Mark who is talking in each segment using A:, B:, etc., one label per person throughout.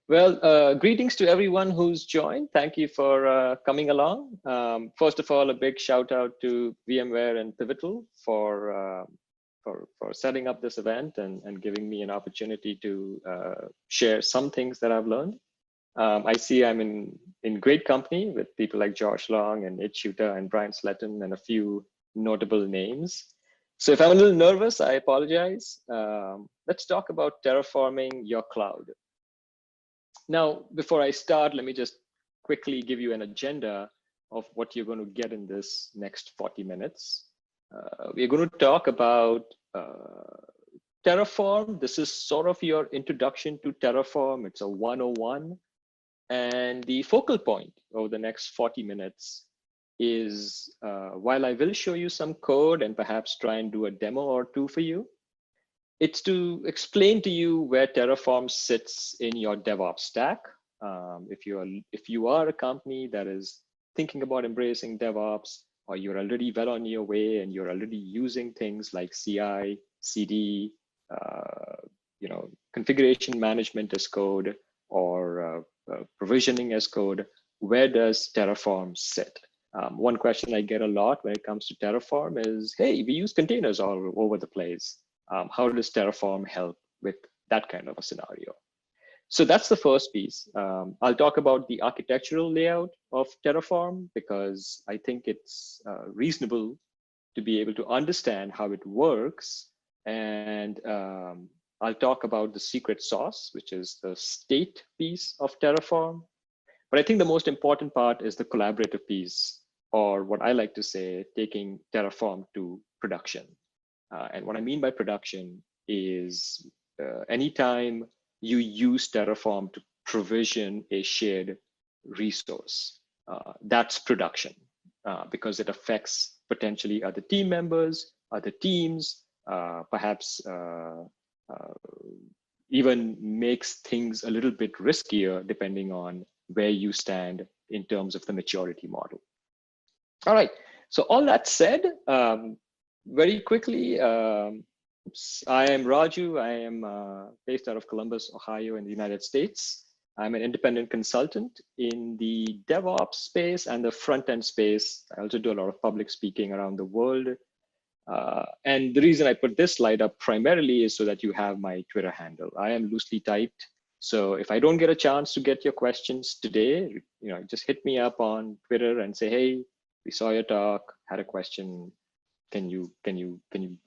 A: Well, greetings to everyone who's joined. Thank you for coming along. First of all, a big shout out to VMware and Pivotal for setting up this event and giving me an opportunity to share some things that I've learned. I see I'm in great company with people like Josh Long and Ed Schutter and Brian Sletton and a few notable names. So if I'm a little nervous, I apologize. Let's talk about terraforming your cloud. Now, before I start, let me just quickly give you an agenda of what you're going to get in this next 40 minutes. We're going to talk about Terraform. This is sort of your introduction to Terraform. It's a 101. And the focal point over the next 40 minutes is, while I will show you some code and perhaps try and do a demo or two for you, it's to explain to you where Terraform sits in your DevOps stack. If you are a company that is thinking about embracing DevOps, or you're already well on your way and you're already using things like CI, CD, configuration management as code, or provisioning as code, where does Terraform sit? One question I get a lot when it comes to Terraform is, hey, we use containers all over the place. How does Terraform help with that kind of a scenario? So that's the first piece. I'll talk about the architectural layout of Terraform because I think it's reasonable to be able to understand how it works. And I'll talk about the secret sauce, which is the state piece of Terraform. But I think the most important part is the collaborative piece, or what I like to say, taking Terraform to production. And what I mean by production is anytime you use Terraform to provision a shared resource, that's production because it affects potentially other team members, other teams, perhaps even makes things a little bit riskier depending on where you stand in terms of the maturity model. All right, so all that said, very quickly, I am Raju. I am based out of Columbus, Ohio in the United States. I'm an independent consultant in the DevOps space and the front-end space. I also do a lot of public speaking around the world. And the reason I put this slide up primarily is so that you have my Twitter handle. I am loosely typed. So if I don't get a chance to get your questions today, just hit me up on Twitter and say, hey, we saw your talk, had a question. Can you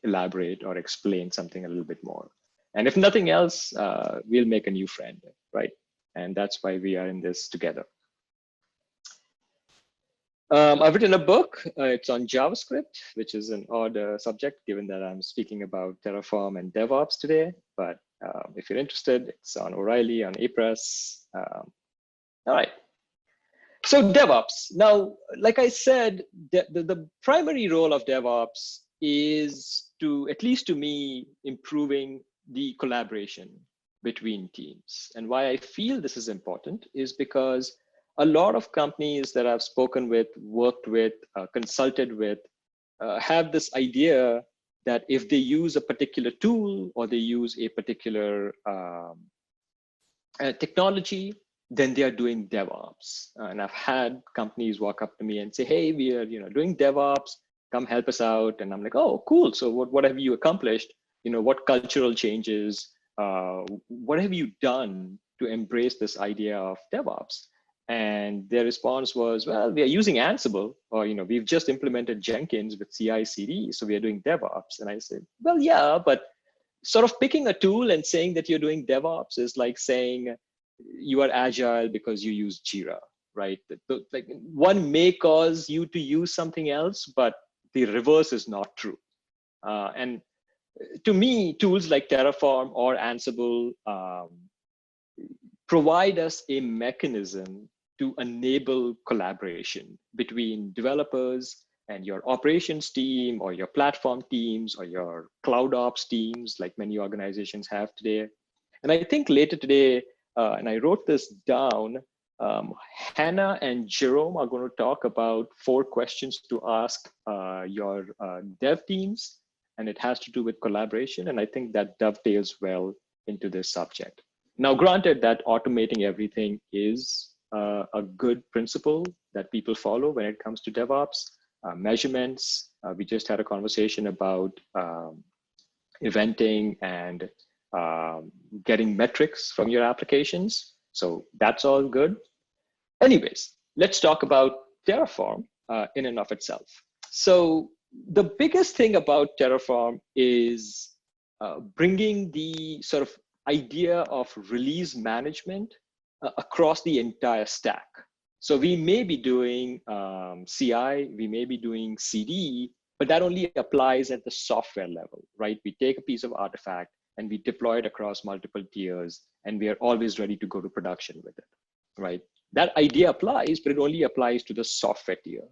A: elaborate or explain something a little bit more? And if nothing else, we'll make a new friend, right? And that's why we are in this together. I've written a book. It's on JavaScript, which is an odd subject given that I'm speaking about Terraform and DevOps today. But if you're interested, it's on O'Reilly, on APRESS. All right. So DevOps. Now, like I said, the primary role of DevOps is to, at least to me, improving the collaboration between teams. And why I feel this is important is because a lot of companies that I've spoken with, worked with, consulted with, have this idea that if they use a particular tool or they use a particular technology, then they are doing DevOps. And I've had companies walk up to me and say, hey, we are doing DevOps, come help us out. And I'm like, oh, cool. So what have you accomplished? What cultural changes? What have you done to embrace this idea of DevOps? And their response was, well, we are using Ansible, or we've just implemented Jenkins with CI/CD, so we are doing DevOps. And I said, well, yeah, but sort of picking a tool and saying that you're doing DevOps is like saying you are agile because you use Jira, right? Like one may cause you to use something else, but the reverse is not true. And to me, tools like Terraform or Ansible provide us a mechanism to enable collaboration between developers and your operations team or your platform teams or your cloud ops teams, like many organizations have today. And I think later today, and I wrote this down, Hannah and Jerome are going to talk about 4 questions to ask your dev teams, and it has to do with collaboration. And I think that dovetails well into this subject. Now, granted that automating everything is a good principle that people follow when it comes to DevOps. Measurements, we just had a conversation about eventing and getting metrics from your applications. So that's all good. Anyways, let's talk about Terraform in and of itself. So the biggest thing about Terraform is bringing the sort of idea of release management across the entire stack. So we may be doing CI, we may be doing CD, but that only applies at the software level, right? We take a piece of artifact and we deploy it across multiple tiers, and we are always ready to go to production with it, right? That idea applies, but it only applies to the software tier.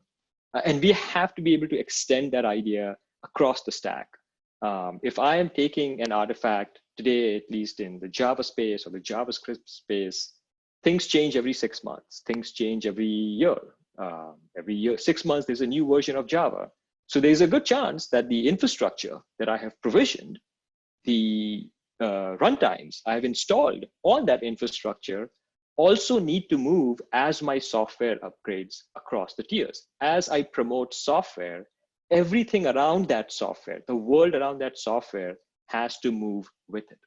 A: And we have to be able to extend that idea across the stack. If I am taking an artifact today, at least in the Java space or the JavaScript space, things change every 6 months. Things change every year. Every year, 6 months, there's a new version of Java. So there's a good chance that the infrastructure that I have provisioned, the runtimes I've installed on that infrastructure also need to move as my software upgrades across the tiers. As I promote software, everything around that software, the world around that software has to move with it.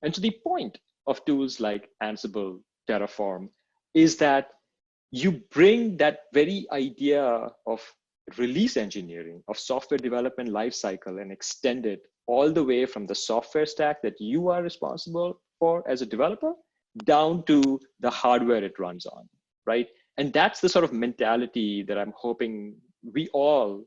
A: And so the point of tools like Ansible, Terraform, is that you bring that very idea of release engineering, of software development lifecycle, and extend it all the way from the software stack that you are responsible for as a developer down to the hardware it runs on, right? And that's the sort of mentality that I'm hoping we all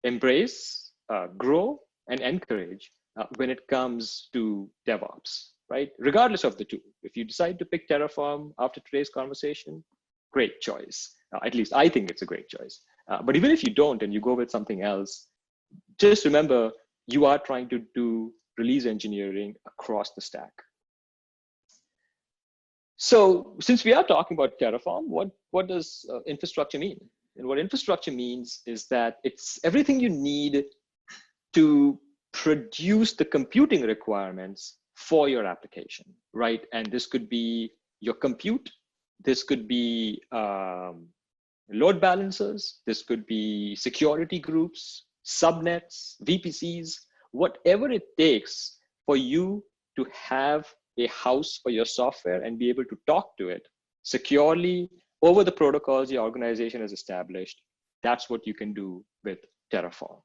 A: embrace, grow, and encourage when it comes to DevOps, right? Regardless of the tool. If you decide to pick Terraform after today's conversation, great choice. At least I think it's a great choice. But even if you don't and you go with something else, just remember you are trying to do release engineering across the stack. So since we are talking about Terraform, what does infrastructure mean? And what infrastructure means is that it's everything you need to produce the computing requirements for your application, right? And this could be your compute, this could be load balancers, this could be security groups, subnets, VPCs, whatever it takes for you to have a house for your software and be able to talk to it securely over the protocols your organization has established. That's what you can do with Terraform.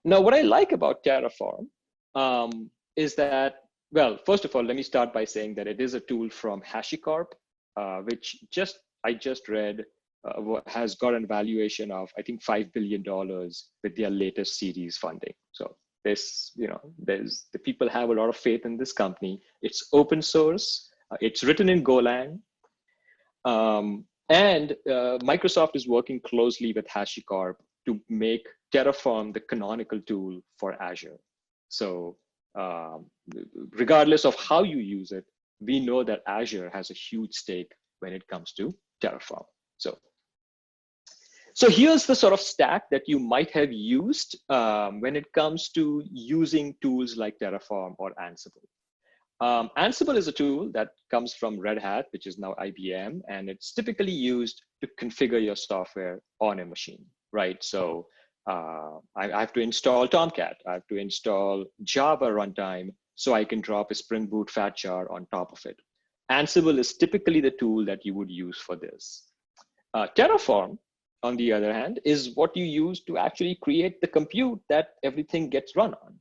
A: Now, what I like about Terraform is that, well, first of all, let me start by saying that it is a tool from HashiCorp, which I just read has got an valuation of, I think, $5 billion with their latest series funding. So the people have a lot of faith in this company. It's open source. It's written in Golang. And Microsoft is working closely with HashiCorp to make Terraform the canonical tool for Azure. So regardless of how you use it, we know that Azure has a huge stake when it comes to Terraform. So here's the sort of stack that you might have used when it comes to using tools like Terraform or Ansible. Ansible is a tool that comes from Red Hat, which is now IBM, and it's typically used to configure your software on a machine, right? So I have to install Tomcat, I have to install Java runtime so I can drop a Spring Boot fat jar on top of it. Ansible is typically the tool that you would use for this. Terraform, on the other hand, is what you use to actually create the compute that everything gets run on.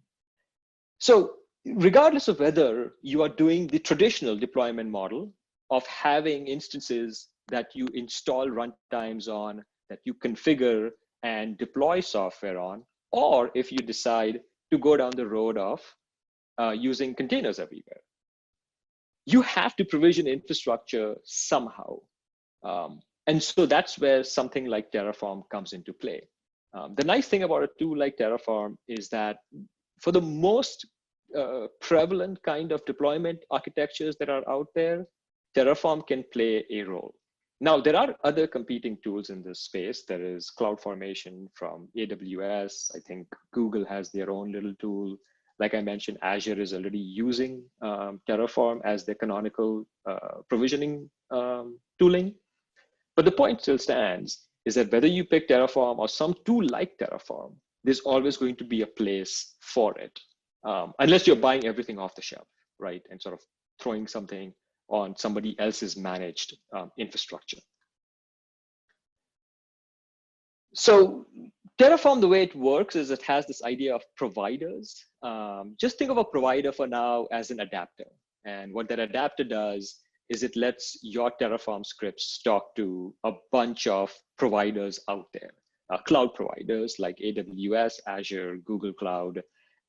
A: So regardless of whether you are doing the traditional deployment model of having instances that you install runtimes on, that you configure and deploy software on, or if you decide to go down the road of using containers everywhere, you have to provision infrastructure somehow. And so that's where something like Terraform comes into play. The nice thing about a tool like Terraform is that for the most prevalent kind of deployment architectures that are out there, Terraform can play a role. Now, there are other competing tools in this space. There is CloudFormation from AWS. I think Google has their own little tool. Like I mentioned, Azure is already using Terraform as their canonical provisioning tooling. But the point still stands is that whether you pick Terraform or some tool like Terraform, there's always going to be a place for it, unless you're buying everything off the shelf, right? And sort of throwing something on somebody else's managed infrastructure. So Terraform, the way it works is it has this idea of providers. Just think of a provider for now as an adapter. And what that adapter does is it lets your Terraform scripts talk to a bunch of providers out there, cloud providers like AWS, Azure, Google Cloud.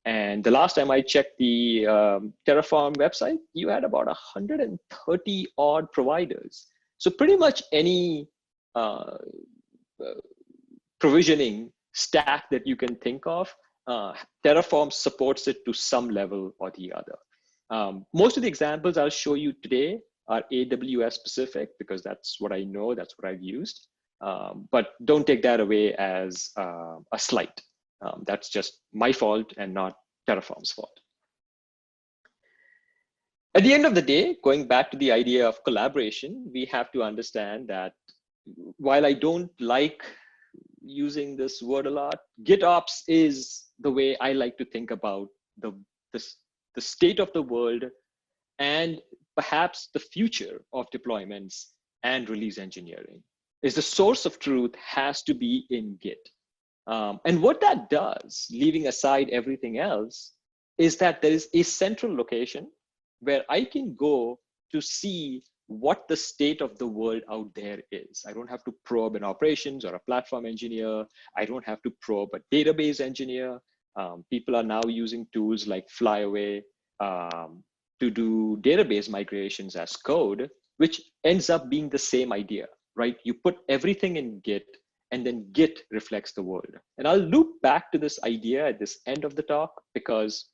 A: And the last time I checked the Terraform website, you had about 130 odd providers. So pretty much any provisioning stack that you can think of, Terraform supports it to some level or the other. Most of the examples I'll show you today are AWS specific because that's what I know, that's what I've used. But don't take that away as a slight. That's just my fault and not Terraform's fault. At the end of the day, going back to the idea of collaboration, we have to understand that while I don't like using this word a lot, GitOps is the way I like to think about the state of the world and perhaps the future of deployments and release engineering. Is the source of truth has to be in Git. And what that does, leaving aside everything else, is that there is a central location where I can go to see what the state of the world out there is. I don't have to probe an operations or a platform engineer. I don't have to probe a database engineer. People are now using tools like Flyaway to do database migrations as code, which ends up being the same idea, right? You put everything in Git and then Git reflects the world. And I'll loop back to this idea at this end of the talk because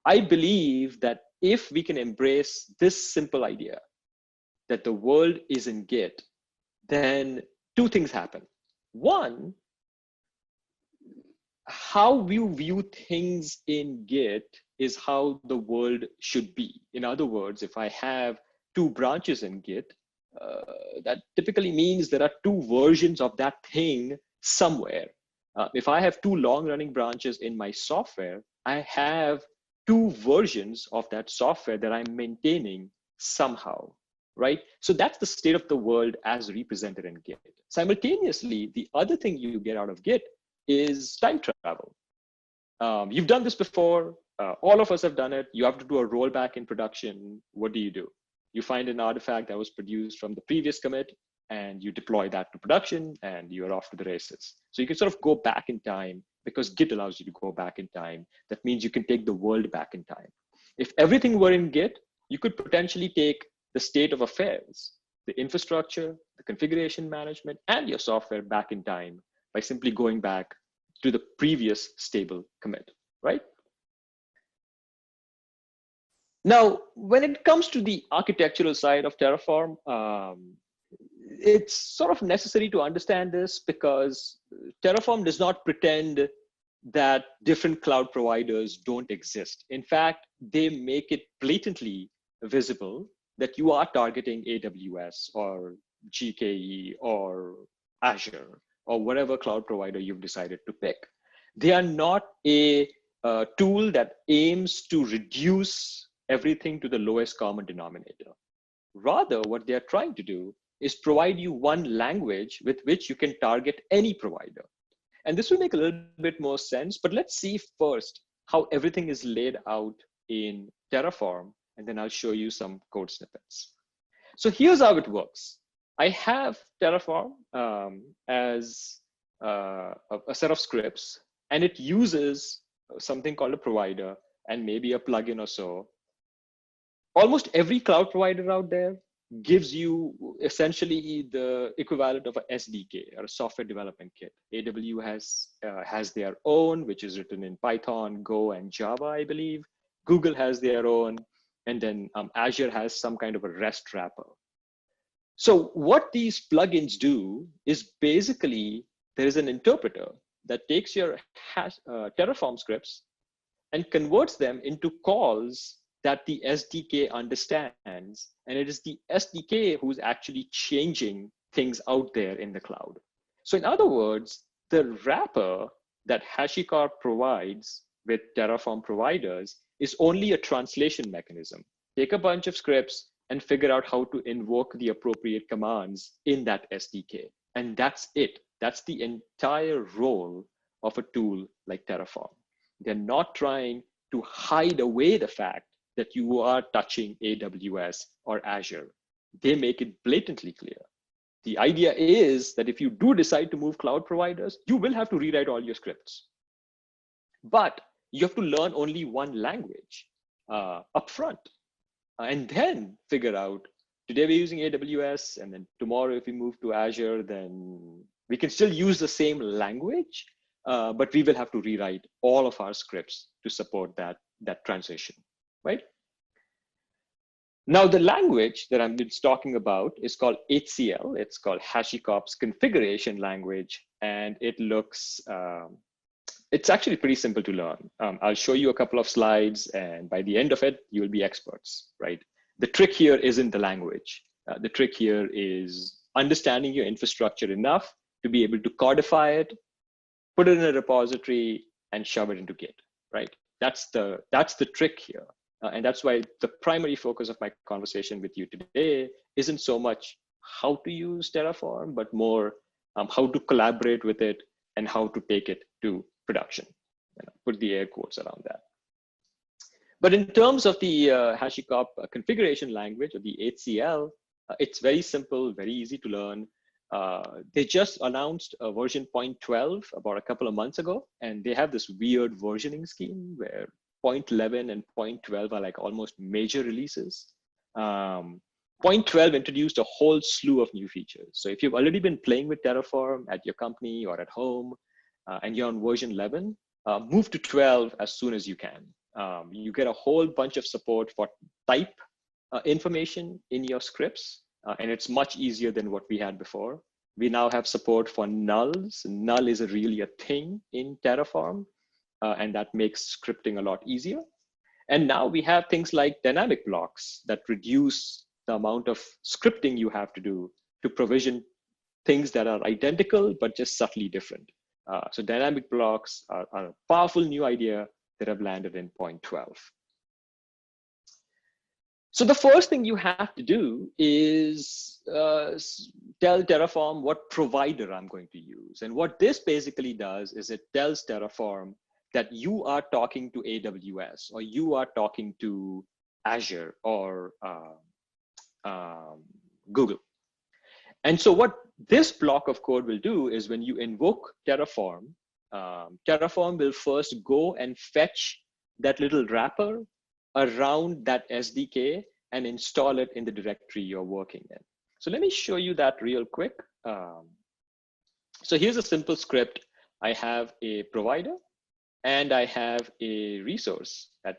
A: I believe that if we can embrace this simple idea, that the world is in Git, then two things happen. One, how we view things in Git is how the world should be. In other words, if I have two branches in Git, that typically means there are two versions of that thing somewhere. If I have two long-running branches in my software, I have two versions of that software that I'm maintaining somehow. Right? So that's the state of the world as represented in Git. Simultaneously, the other thing you get out of Git is time travel. You've done this before. All of us have done it. You have to do a rollback in production. What do? You find an artifact that was produced from the previous commit and you deploy that to production and you're off to the races. So you can sort of go back in time because Git allows you to go back in time. That means you can take the world back in time. If everything were in Git, you could potentially take the state of affairs, the infrastructure, the configuration management, and your software back in time by simply going back to the previous stable commit, right? Now, when it comes to the architectural side of Terraform, it's sort of necessary to understand this because Terraform does not pretend that different cloud providers don't exist. In fact, they make it blatantly visible that you are targeting AWS or GKE or Azure or whatever cloud provider you've decided to pick. They are not a tool that aims to reduce everything to the lowest common denominator. Rather, what they're trying to do is provide you one language with which you can target any provider. And this will make a little bit more sense, but let's see first how everything is laid out in Terraform, and then I'll show you some code snippets. So here's how it works. I have Terraform as a set of scripts, and it uses something called a provider and maybe a plugin or so. Almost every cloud provider out there gives you essentially the equivalent of a SDK or a software development kit. AWS has their own, which is written in Python, Go, and Java, I believe. Google has their own, and then Azure has some kind of a REST wrapper. So what these plugins do is basically there is an interpreter that takes your Terraform scripts and converts them into calls that the SDK understands. And it is the SDK who's actually changing things out there in the cloud. So in other words, the wrapper that HashiCorp provides with Terraform providers is only a translation mechanism. Take a bunch of scripts and figure out how to invoke the appropriate commands in that SDK. And that's it. That's the entire role of a tool like Terraform. They're not trying to hide away the fact that you are touching AWS or Azure. They make it blatantly clear. The idea is that if you do decide to move cloud providers, you will have to rewrite all your scripts. But you have to learn only one language upfront, and then figure out, today we're using AWS, and then tomorrow if we move to Azure, then we can still use the same language, but we will have to rewrite all of our scripts to support that transition, right? Now, the language that I'm talking about is called HCL. It's called HashiCorp's configuration language, and it looks, it's actually pretty simple to learn. I'll show you a couple of slides, and by the end of it, you will be experts, right? The trick here isn't the language. The trick here is understanding your infrastructure enough to be able to codify it, put it in a repository, and shove it into Git, right? That's the trick here. And that's why the primary focus of my conversation with you today isn't so much how to use Terraform, but more how to collaborate with it and how to take it to production. Put the air quotes around that. But in terms of the HashiCorp configuration language, or the HCL, it's very simple, very easy to learn. They just announced a version 0.12 about a couple of months ago, and they have this weird versioning scheme where 0.11 and 0.12 are like almost major releases. 0.12 introduced a whole slew of new features. So if you've already been playing with Terraform at your company or at home, and you're on version 11, move to 12 as soon as you can. You get a whole bunch of support for type information in your scripts, and it's much easier than what we had before. We now have support for nulls. Null is really a thing in Terraform, and that makes scripting a lot easier. And now we have things like dynamic blocks that reduce the amount of scripting you have to do to provision things that are identical, but just subtly different. So dynamic blocks are a powerful new idea that have landed in 0.12. So the first thing you have to do is tell Terraform what provider I'm going to use. And what this basically does is it tells Terraform that you are talking to AWS, or you are talking to Azure, or Google. And so what this block of code will do is when you invoke Terraform, Terraform will first go and fetch that little wrapper around that SDK and install it in the directory you're working in. So let me show you that real quick. So here's a simple script. I have a provider and I have a resource that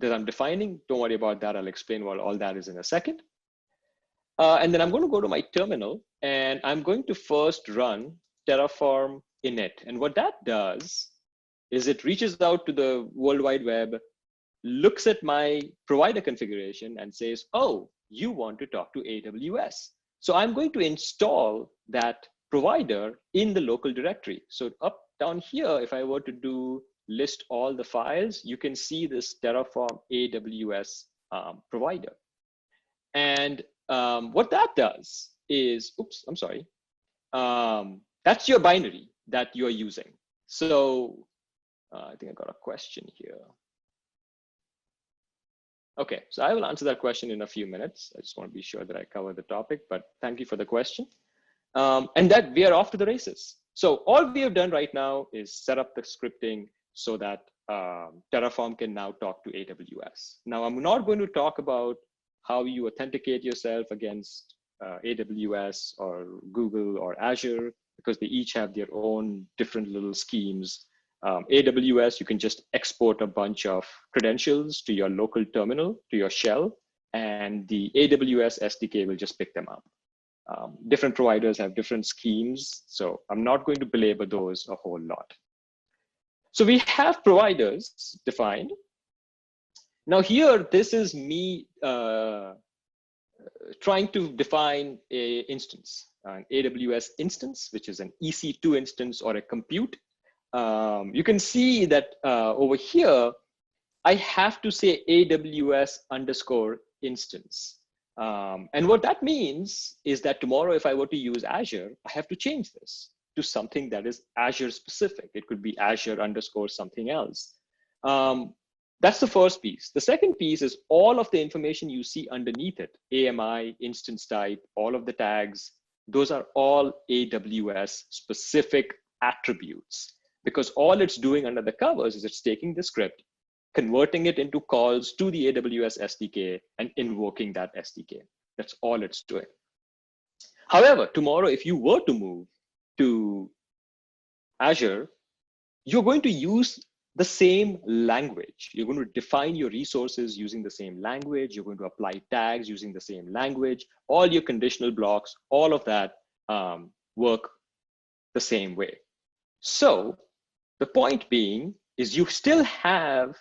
A: I'm defining. Don't worry about that. I'll explain what all that is in a second. And then I'm going to go to my terminal and I'm going to first run Terraform init. And what that does is it reaches out to the World Wide Web, looks at my provider configuration and says, oh, you want to talk to AWS. So I'm going to install that provider in the local directory. So up down here, if I were to do list all the files, you can see this Terraform AWS provider. And what that does is, oops, I'm sorry. That's your binary that you're using. So I think I got a question here. Okay, so I will answer that question in a few minutes. I just want to be sure that I cover the topic, but thank you for the question. And that we are off to the races. So all we have done right now is set up the scripting so that Terraform can now talk to AWS. Now, I'm not going to talk about how you authenticate yourself against AWS or Google or Azure, because they each have their own different little schemes. AWS, you can just export a bunch of credentials to your local terminal, to your shell, and the AWS SDK will just pick them up. Different providers have different schemes, so I'm not going to belabor those a whole lot. So we have providers defined. Now here, this is me trying to define a instance, an AWS instance, which is an EC2 instance or a compute. You can see that over here, I have to say AWS underscore instance. And what that means is that tomorrow, if I were to use Azure, I have to change this to something that is Azure specific. It could be Azure underscore something else. That's the first piece. The second piece is all of the information you see underneath it, AMI, instance type, all of the tags, those are all AWS specific attributes, because all it's doing under the covers is it's taking the script, converting it into calls to the AWS SDK and invoking that SDK. That's all it's doing. However, tomorrow, if you were to move to Azure, you're going to use the same language. You're going to define your resources using the same language. You're going to apply tags using the same language. All your conditional blocks, all of that work the same way. So the point being is you still have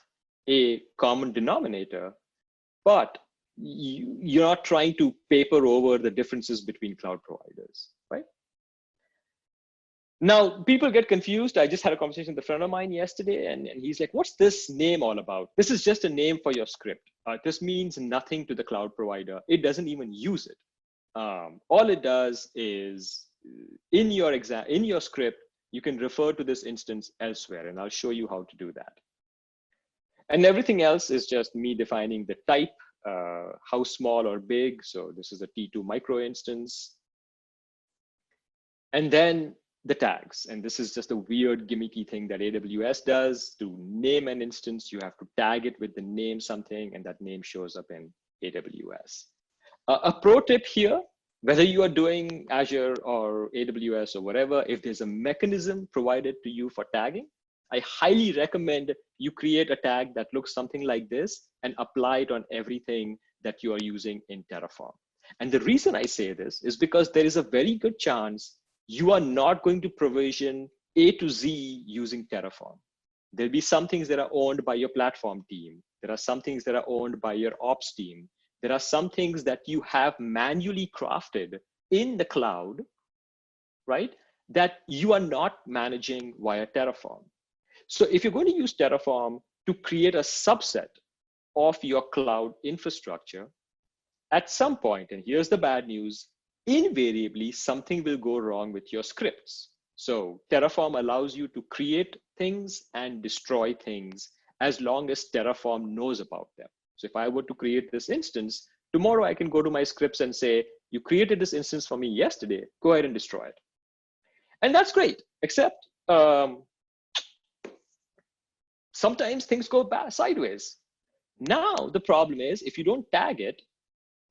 A: a common denominator, but you're not trying to paper over the differences between cloud providers, right? Now, people get confused. I just had a conversation with a friend of mine yesterday, and he's like, what's this name all about? This is just a name for your script. This means nothing to the cloud provider. It doesn't even use it. All it does is in your script, you can refer to this instance elsewhere, and I'll show you how to do that. And everything else is just me defining the type, how small or big. So this is a T2 micro instance. And then the tags. And this is just a weird gimmicky thing that AWS does. To name an instance, you have to tag it with the name something, and that name shows up in AWS. A pro tip here, whether you are doing Azure or AWS or whatever, if there's a mechanism provided to you for tagging, I highly recommend you create a tag that looks something like this and apply it on everything that you are using in Terraform. And the reason I say this is because there is a very good chance you are not going to provision A to Z using Terraform. There'll be some things that are owned by your platform team. There are some things that are owned by your ops team. There are some things that you have manually crafted in the cloud, right? That you are not managing via Terraform. So if you're going to use Terraform to create a subset of your cloud infrastructure, at some point, and here's the bad news, invariably something will go wrong with your scripts. So Terraform allows you to create things and destroy things as long as Terraform knows about them. So if I were to create this instance, tomorrow I can go to my scripts and say, you created this instance for me yesterday, go ahead and destroy it. And that's great, except sometimes things go sideways. Now the problem is, if you don't tag it,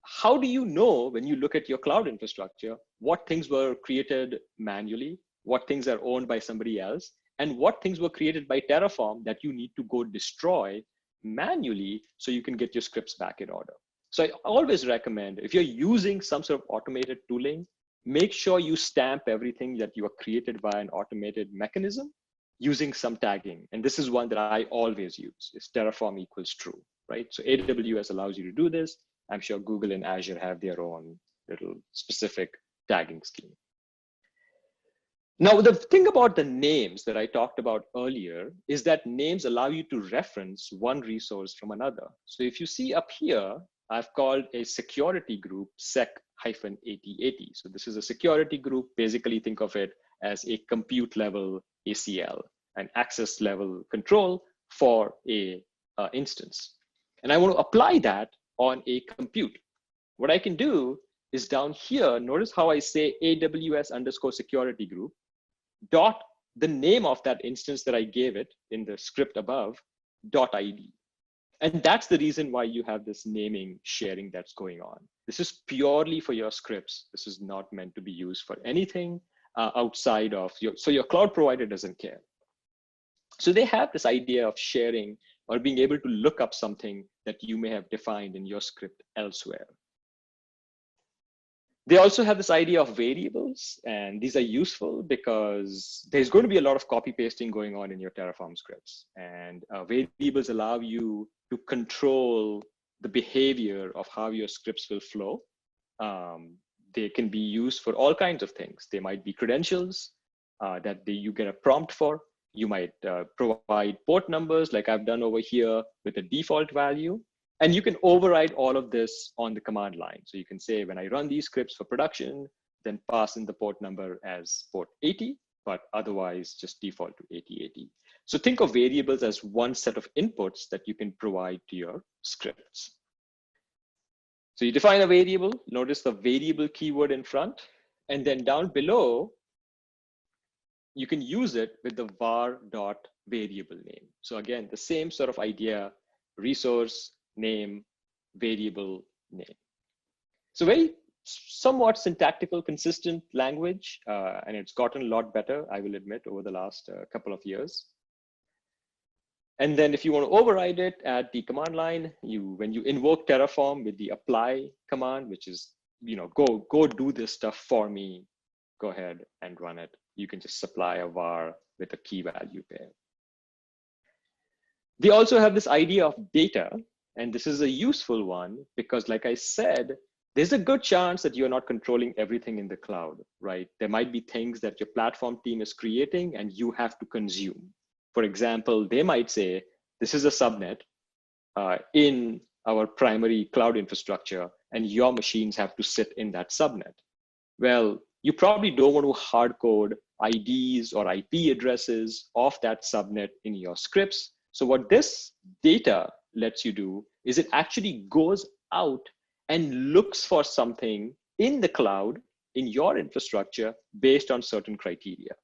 A: how do you know when you look at your cloud infrastructure, what things were created manually, what things are owned by somebody else, and what things were created by Terraform that you need to go destroy manually so you can get your scripts back in order? So I always recommend, if you're using some sort of automated tooling, make sure you stamp everything that you are created by an automated mechanism using some tagging. And this is one that I always use, is Terraform equals true, right? So AWS allows you to do this. I'm sure Google and Azure have their own little specific tagging scheme. Now, the thing about the names that I talked about earlier is that names allow you to reference one resource from another. So if you see up here, I've called a security group sec-8080. So this is a security group. Basically, think of it as a compute level ACL, an access level control for a instance. And I want to apply that on a compute. What I can do is down here, notice how I say AWS underscore security group dot the name of that instance that I gave it in the script above dot ID. And that's the reason why you have this naming sharing that's going on. This is purely for your scripts. This is not meant to be used for anything outside of so your cloud provider doesn't care. So they have this idea of sharing or being able to look up something that you may have defined in your script elsewhere. They also have this idea of variables, and these are useful because there's going to be a lot of copy pasting going on in your Terraform scripts. And variables allow you to control the behavior of how your scripts will flow. They can be used for all kinds of things. They might be credentials that you get a prompt for. You might provide port numbers like I've done over here with a default value. And you can override all of this on the command line. So you can say, when I run these scripts for production, then pass in the port number as port 80, but otherwise just default to 8080. So think of variables as one set of inputs that you can provide to your scripts. So you define a variable, notice the variable keyword in front, and then down below, you can use it with the var.variable name. So again, the same sort of idea, resource, name, variable, name. So very somewhat syntactical, consistent language, and it's gotten a lot better, I will admit, over the last couple of years. And then if you want to override it at the command line, when you invoke Terraform with the apply command, which is, go do this stuff for me, go ahead and run it. You can just supply a var with a key value pair. They also have this idea of data, and this is a useful one because, like I said, there's a good chance that you're not controlling everything in the cloud, right? There might be things that your platform team is creating and you have to consume. For example, they might say, this is a subnet in our primary cloud infrastructure, and your machines have to sit in that subnet. Well, you probably don't want to hard code IDs or IP addresses of that subnet in your scripts. So what this data lets you do is it actually goes out and looks for something in the cloud, in your infrastructure, based on certain criteria.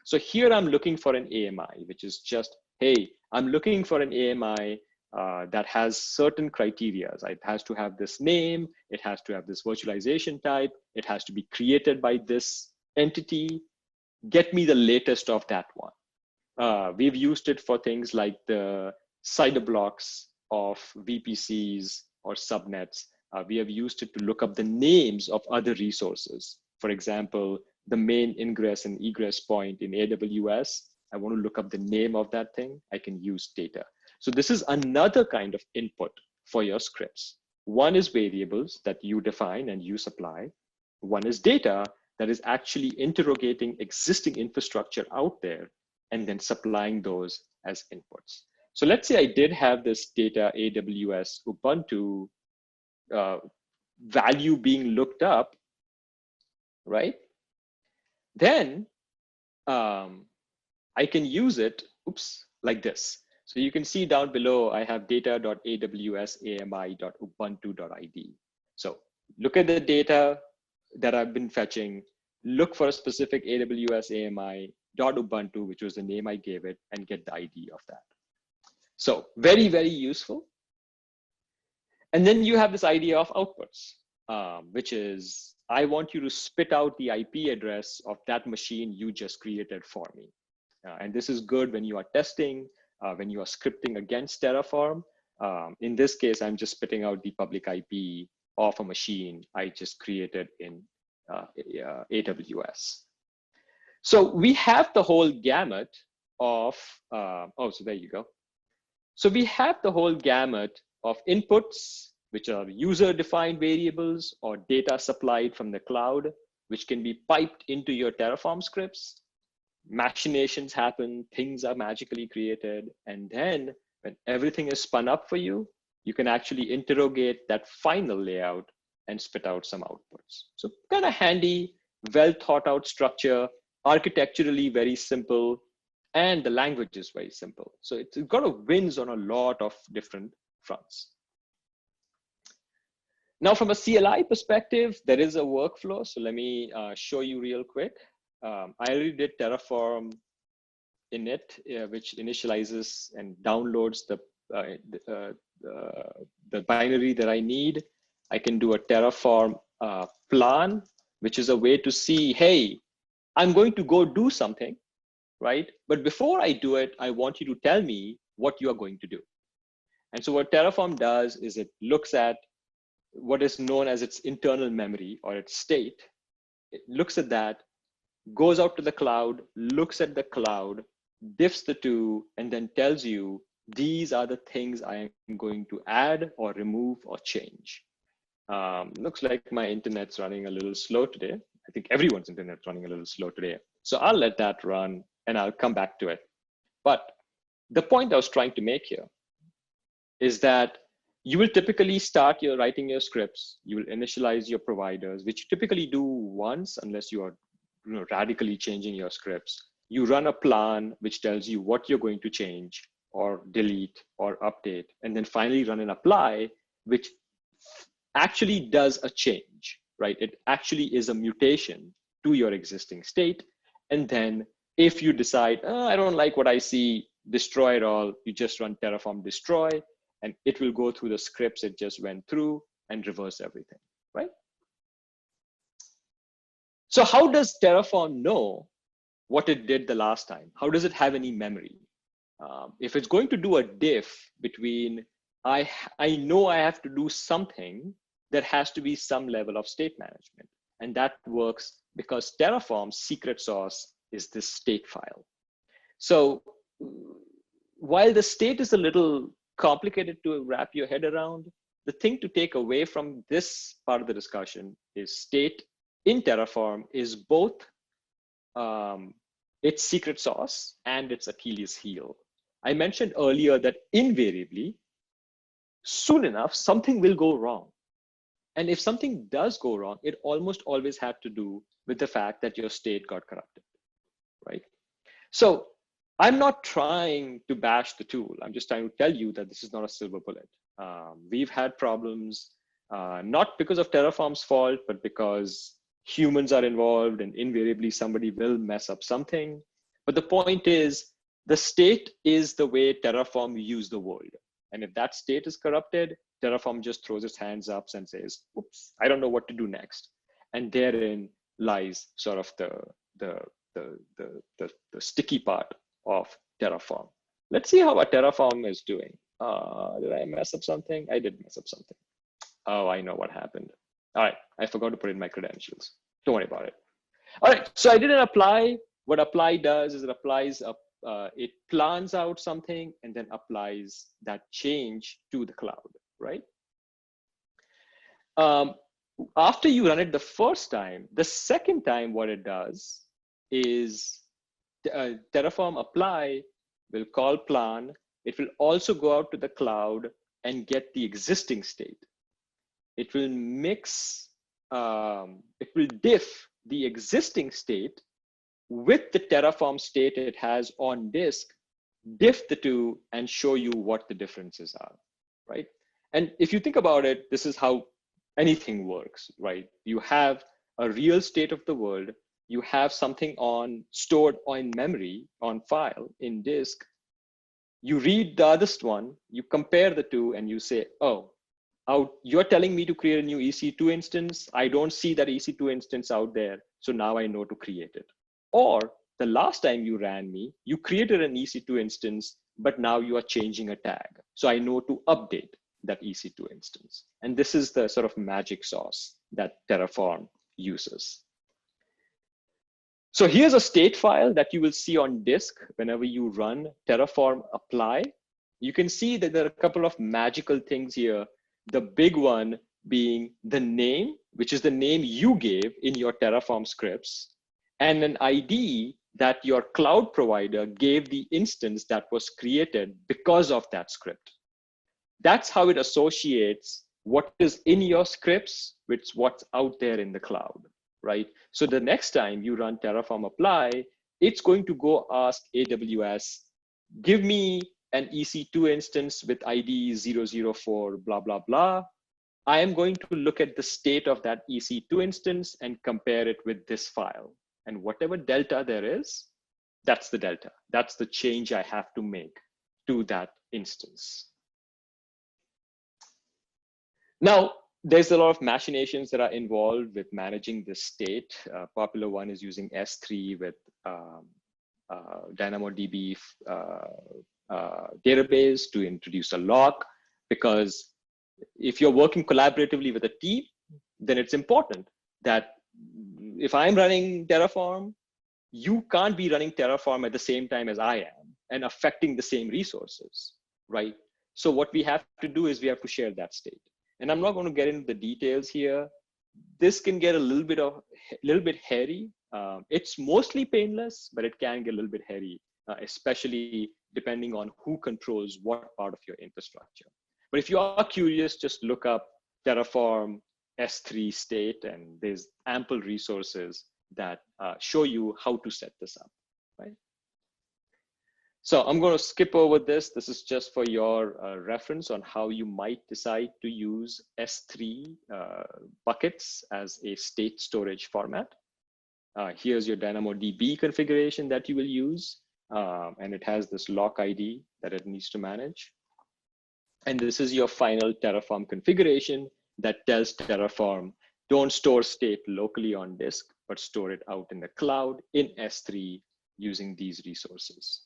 A: So here I'm looking for an AMI, which is just, hey, I'm looking for an AMI that has certain criteria. It has to have this name, it has to have this virtualization type, it has to be created by this entity. Get me the latest of that one. We've used it for things like the CIDR blocks of VPCs or subnets. We have used it to look up the names of other resources. For example, the main ingress and egress point in AWS, I want to look up the name of that thing, I can use data. So this is another kind of input for your scripts. One is variables that you define and you supply. One is data that is actually interrogating existing infrastructure out there and then supplying those as inputs. So let's say I did have this data AWS Ubuntu value being looked up, right? Then I can use it, like this. So you can see down below, I have data.awsami.ubuntu.id. So look at the data that I've been fetching, look for a specific AWS AMI.ubuntu, which was the name I gave it, and get the ID of that. So very, very useful. And then you have this idea of outputs, which is, I want you to spit out the IP address of that machine you just created for me. And this is good when you are testing, when you are scripting against Terraform. In this case, I'm just spitting out the public IP of a machine I just created in AWS. So we have the whole gamut of, so there you go. So we have the whole gamut of inputs, which are user-defined variables or data supplied from the cloud, which can be piped into your Terraform scripts. Machinations happen, things are magically created. And then when everything is spun up for you, you can actually interrogate that final layout and spit out some outputs. So kind of handy, well thought out structure, architecturally very simple, and the language is very simple. So it's got a wins on a lot of different fronts. Now, from a CLI perspective, there is a workflow. So let me show you real quick. I already did Terraform init, which initializes and downloads the binary that I need. I can do a Terraform plan, which is a way to see, hey, I'm going to go do something, right? But before I do it, I want you to tell me what you are going to do. And so what Terraform does is it looks at what is known as its internal memory or its state. It looks at that, goes out to the cloud, looks at the cloud, diffs the two, and then tells you, these are the things I am going to add or remove or change. Looks like my internet's running a little slow today. I think everyone's internet's running a little slow today. So I'll let that run and I'll come back to it. But the point I was trying to make here is that you will typically start your writing your scripts. You will initialize your providers, which you typically do once, unless you are radically changing your scripts. You run a plan which tells you what you're going to change or delete or update, and then finally run an apply, which actually does a change, right? It actually is a mutation to your existing state. And then if you decide, oh, I don't like what I see, destroy it all, you just run Terraform destroy, and it will go through the scripts it just went through and reverse everything, right? So how does Terraform know what it did the last time? How does it have any memory? If it's going to do a diff between, I know I have to do something, there has to be some level of state management. And that works because Terraform's secret sauce is this state file. So while the state is a little complicated to wrap your head around, the thing to take away from this part of the discussion is state in Terraform is both its secret sauce and its Achilles heel. I mentioned earlier that invariably, soon enough, something will go wrong. And if something does go wrong, it almost always had to do with the fact that your state got corrupted, right? So I'm not trying to bash the tool. I'm just trying to tell you that this is not a silver bullet. We've had problems, not because of Terraform's fault, but because humans are involved and invariably somebody will mess up something. But the point is, the state is the way Terraform views the world. And if that state is corrupted, Terraform just throws its hands up and says, oops, I don't know what to do next. And therein lies sort of the sticky part of Terraform. Let's see how a Terraform is doing. Did I mess up something? I did mess up something. Oh, I know what happened. All right, I forgot to put in my credentials. Don't worry about it. All right, so I did an apply. What apply does is it applies it plans out something and then applies that change to the cloud, right? After you run it the first time, the second time what it does is Terraform apply will call plan. It will also go out to the cloud and get the existing state. It will mix, it will diff the existing state with the Terraform state it has on disk, diff the two and show you what the differences are, right? And if you think about it, this is how anything works, right? You have a real state of the world, you have something stored on memory, on file, in disk. You read the other one, you compare the two and you say, oh, you're telling me to create a new EC2 instance. I don't see that EC2 instance out there. So now I know to create it. Or the last time you ran me, you created an EC2 instance, but now you are changing a tag. So I know to update that EC2 instance. And this is the sort of magic sauce that Terraform uses. So here's a state file that you will see on disk whenever you run Terraform apply. You can see that there are a couple of magical things here. The big one being the name, which is the name you gave in your Terraform scripts, and an ID that your cloud provider gave the instance that was created because of that script. That's how it associates what is in your scripts with what's out there in the cloud, right? So the next time you run Terraform apply, it's going to go ask AWS, give me an EC2 instance with ID 004, blah, blah, blah. I am going to look at the state of that EC2 instance and compare it with this file. And whatever delta there is, that's the delta. That's the change I have to make to that instance. Now, there's a lot of machinations that are involved with managing this state. Popular one is using S3 with DynamoDB database to introduce a lock, because If you're working collaboratively with a team, then it's important that if I'm running Terraform, you can't be running Terraform at the same time as I am and affecting the same resources, right? So what we have to do is we have to share that state. And I'm not going to get into the details here. This can get a little bit hairy. It's mostly painless, but it can get a little bit hairy, especially depending on who controls what part of your infrastructure. But if you are curious, just look up Terraform S3 state, and there's ample resources that show you how to set this up, right? So I'm going to skip over this. This is just for your reference on how you might decide to use S3 buckets as a state storage format. Here's your DynamoDB configuration that you will use. And it has this lock ID that it needs to manage. And this is your final Terraform configuration that tells Terraform, don't store state locally on disk, but store it out in the cloud in S3 using these resources.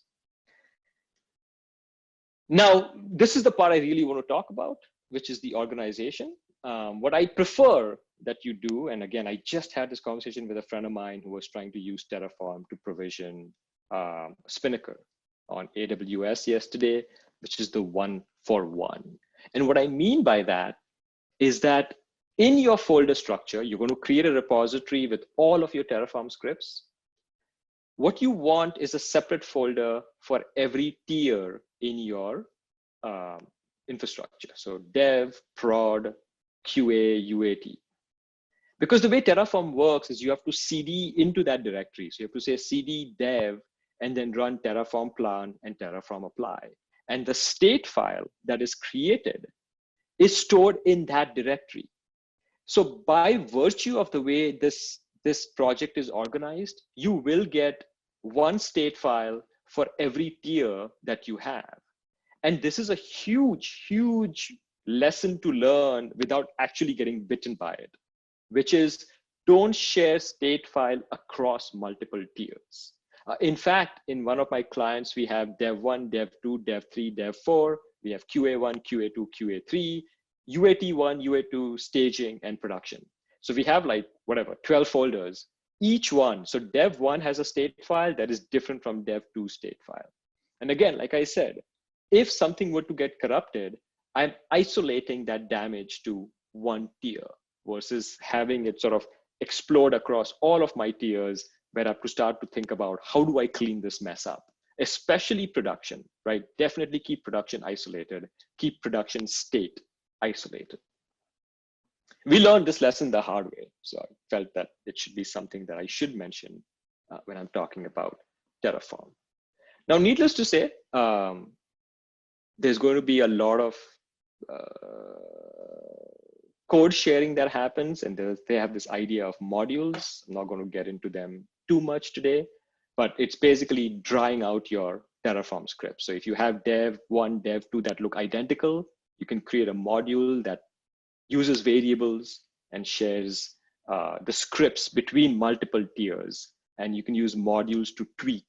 A: Now, this is the part I really want to talk about, which is the organization. What I prefer that you do, and again, I just had this conversation with a friend of mine who was trying to use Terraform to provision Spinnaker on AWS yesterday, which is the 1-for-1. And what I mean by that is that in your folder structure, you're going to create a repository with all of your Terraform scripts. What you want is a separate folder for every tier in your infrastructure. So dev, prod, QA, UAT. Because the way Terraform works is you have to CD into that directory. So you have to say CD dev and then run Terraform plan and Terraform apply. And the state file that is created is stored in that directory. So by virtue of the way this project is organized, you will get one state file for every tier that you have. And this is a huge, huge lesson to learn without actually getting bitten by it, which is don't share state file across multiple tiers. In fact, in one of my clients, we have dev1, dev2, dev3, dev4. We have QA1, QA2, QA3, UAT1, UAT2, staging, and production. So we have like, 12 folders, each one. So dev1 has a state file that is different from dev2 state file. And again, like I said, if something were to get corrupted, I'm isolating that damage to one tier versus having it sort of explode across all of my tiers, where I have to start to think about how do I clean this mess up, especially production, right? Definitely keep production isolated, keep production state isolated. We learned this lesson the hard way. So I felt that it should be something that I should mention when I'm talking about Terraform. Now, needless to say, there's going to be a lot of code sharing that happens, and they have this idea of modules. I'm not going to get into them too much today, but it's basically drying out your Terraform script. So if you have dev1, dev2 that look identical, you can create a module that uses variables and shares the scripts between multiple tiers. And you can use modules to tweak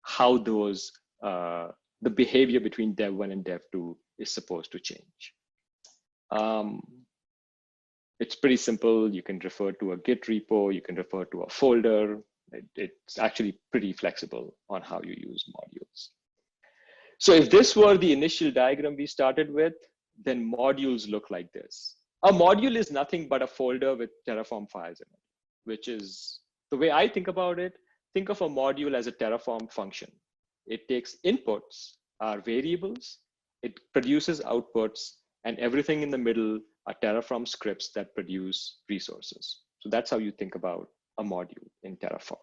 A: how those, the behavior between dev1 and dev2 is supposed to change. It's pretty simple. You can refer to a Git repo, you can refer to a folder. It's actually pretty flexible on how you use modules. So if this were the initial diagram we started with, then modules look like this. A module is nothing but a folder with Terraform files in it, which is the way I think about it. Think of a module as a Terraform function. It takes inputs, variables, it produces outputs, and everything in the middle are Terraform scripts that produce resources. So that's how you think about a module in Terraform.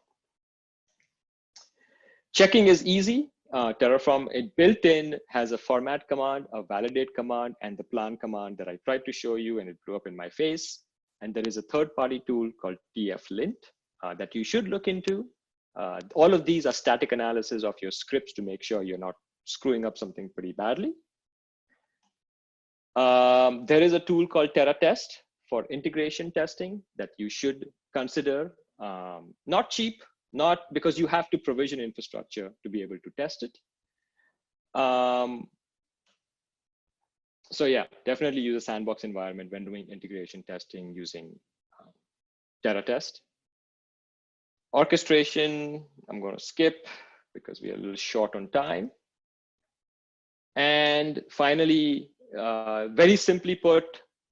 A: Checking is easy. Terraform, it built in has a format command, a validate command, and the plan command that I tried to show you, and it blew up in my face. And there is a third-party tool called tflint that you should look into. All of these are static analysis of your scripts to make sure you're not screwing up something pretty badly. There is a tool called TerraTest for integration testing that you should consider. Not cheap, not because you have to provision infrastructure to be able to test it. So yeah, definitely use a sandbox environment when doing integration testing using TerraTest. Orchestration, I'm going to skip because we are a little short on time. And finally, very simply put,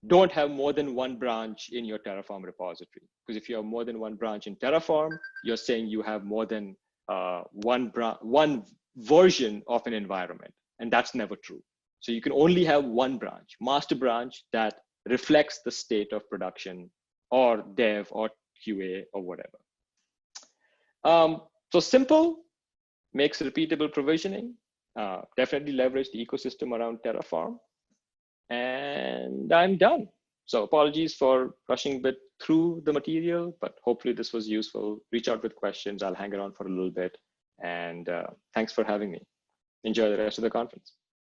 A: don't have more than one branch in your Terraform repository. Because if you have more than one branch in Terraform, you're saying you have more than one version of an environment. And that's never true. So you can only have one branch, master branch, that reflects the state of production or dev or QA or whatever. So simple, makes repeatable provisioning. Definitely leverage the ecosystem around Terraform. And I'm done. So apologies for rushing a bit through the material, but hopefully this was useful. Reach out with questions. I'll hang around for a little bit. And thanks for having me. Enjoy the rest of the conference.